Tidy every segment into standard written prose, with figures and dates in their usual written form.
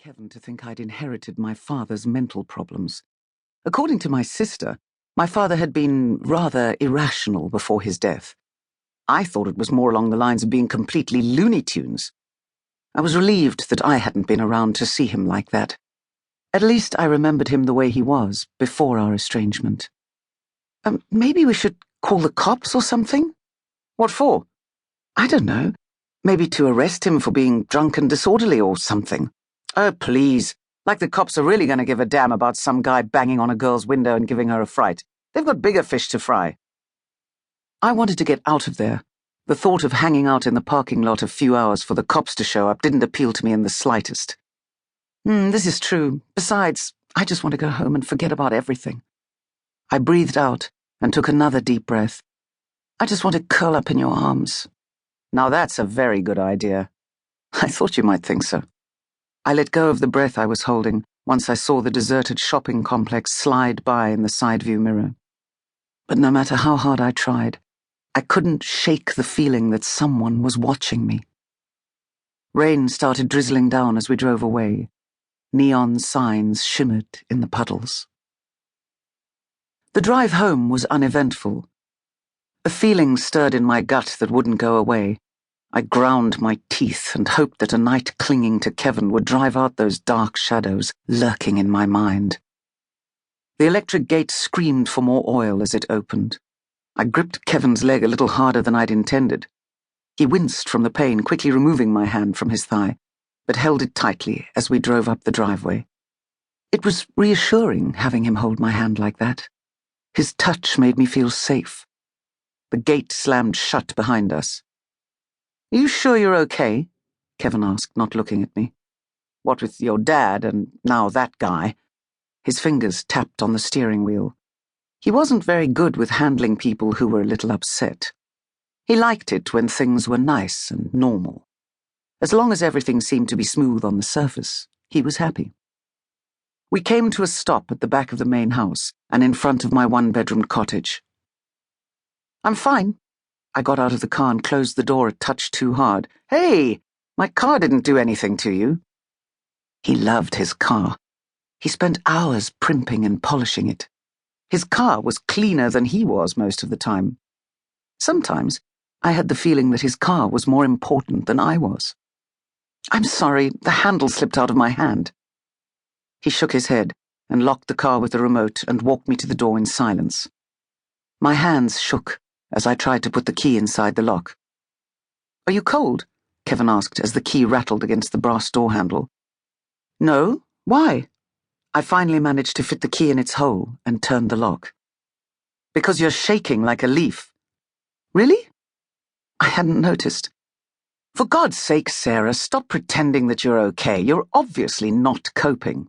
Kevin to think I'd inherited my father's mental problems. According to my sister, my father had been rather irrational before his death. I thought it was more along the lines of being completely Looney Tunes. I was relieved that I hadn't been around to see him like that. At least I remembered him the way he was before our estrangement. Maybe we should call the cops or something? What for? I don't know. Maybe to arrest him for being drunk and disorderly or something. Oh, please. Like the cops are really going to give a damn about some guy banging on a girl's window and giving her a fright. They've got bigger fish to fry. I wanted to get out of there. The thought of hanging out in the parking lot a few hours for the cops to show up didn't appeal to me in the slightest. This is true. Besides, I just want to go home and forget about everything. I breathed out and took another deep breath. I just want to curl up in your arms. Now that's a very good idea. I thought you might think so. I let go of the breath I was holding once I saw the deserted shopping complex slide by in the side view mirror. But no matter how hard I tried, I couldn't shake the feeling that someone was watching me. Rain started drizzling down as we drove away. Neon signs shimmered in the puddles. The drive home was uneventful. A feeling stirred in my gut that wouldn't go away. I ground my teeth and hoped that a night clinging to Kevin would drive out those dark shadows lurking in my mind. The electric gate screamed for more oil as it opened. I gripped Kevin's leg a little harder than I'd intended. He winced from the pain, quickly removing my hand from his thigh, but held it tightly as we drove up the driveway. It was reassuring having him hold my hand like that. His touch made me feel safe. The gate slammed shut behind us. "Are you sure you're okay?" Kevin asked, not looking at me. "What with your dad and now that guy?" His fingers tapped on the steering wheel. He wasn't very good with handling people who were a little upset. He liked it when things were nice and normal. As long as everything seemed to be smooth on the surface, he was happy. We came to a stop at the back of the main house and in front of my one-bedroomed cottage. "I'm fine." I got out of the car and closed the door a touch too hard. "Hey, my car didn't do anything to you." He loved his car. He spent hours primping and polishing it. His car was cleaner than he was most of the time. Sometimes I had the feeling that his car was more important than I was. "I'm sorry, the handle slipped out of my hand." He shook his head and locked the car with the remote and walked me to the door in silence. My hands shook as I tried to put the key inside the lock. "Are you cold?" Kevin asked as the key rattled against the brass door handle. "No? Why?" I finally managed to fit the key in its hole and turned the lock. "Because you're shaking like a leaf." "Really?" I hadn't noticed. "For God's sake, Sarah, stop pretending that you're okay. You're obviously not coping."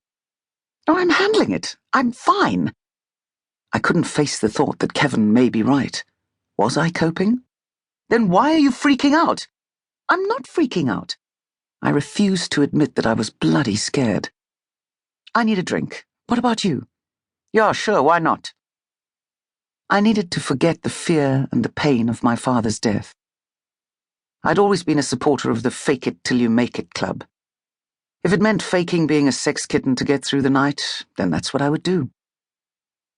"No, I'm handling it. I'm fine." I couldn't face the thought that Kevin may be right. Was I coping? Then why are you freaking out? "I'm not freaking out." I refused to admit that I was bloody scared. "I need a drink. What about you?" "Yeah, sure, why not?" I needed to forget the fear and the pain of my father's death. I'd always been a supporter of the fake it till you make it club. If it meant faking being a sex kitten to get through the night, then that's what I would do.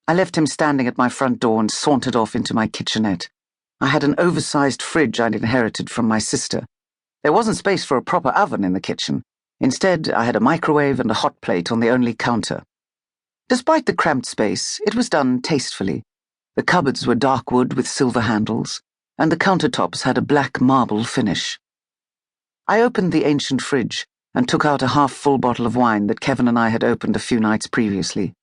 I left him standing at my front door and sauntered off into my kitchenette. I had an oversized fridge I'd inherited from my sister. There wasn't space for a proper oven in the kitchen. Instead, I had a microwave and a hot plate on the only counter. Despite the cramped space, it was done tastefully. The cupboards were dark wood with silver handles, and the countertops had a black marble finish. I opened the ancient fridge and took out a half-full bottle of wine that Kevin and I had opened a few nights previously.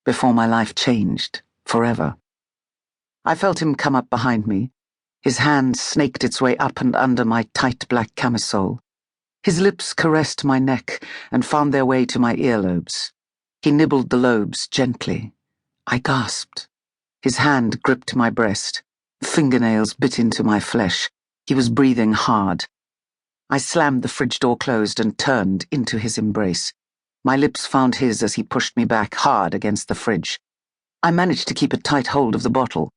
Before my life changed, forever. I felt him come up behind me. His hand snaked its way up and under my tight black camisole. His lips caressed my neck and found their way to my earlobes. He nibbled the lobes gently. I gasped. His hand gripped my breast. Fingernails bit into my flesh. He was breathing hard. I slammed the fridge door closed and turned into his embrace. My lips found his as he pushed me back hard against the fridge. I managed to keep a tight hold of the bottle.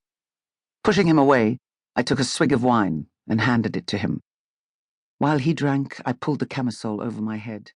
Pushing him away, I took a swig of wine and handed it to him. While he drank, I pulled the camisole over my head.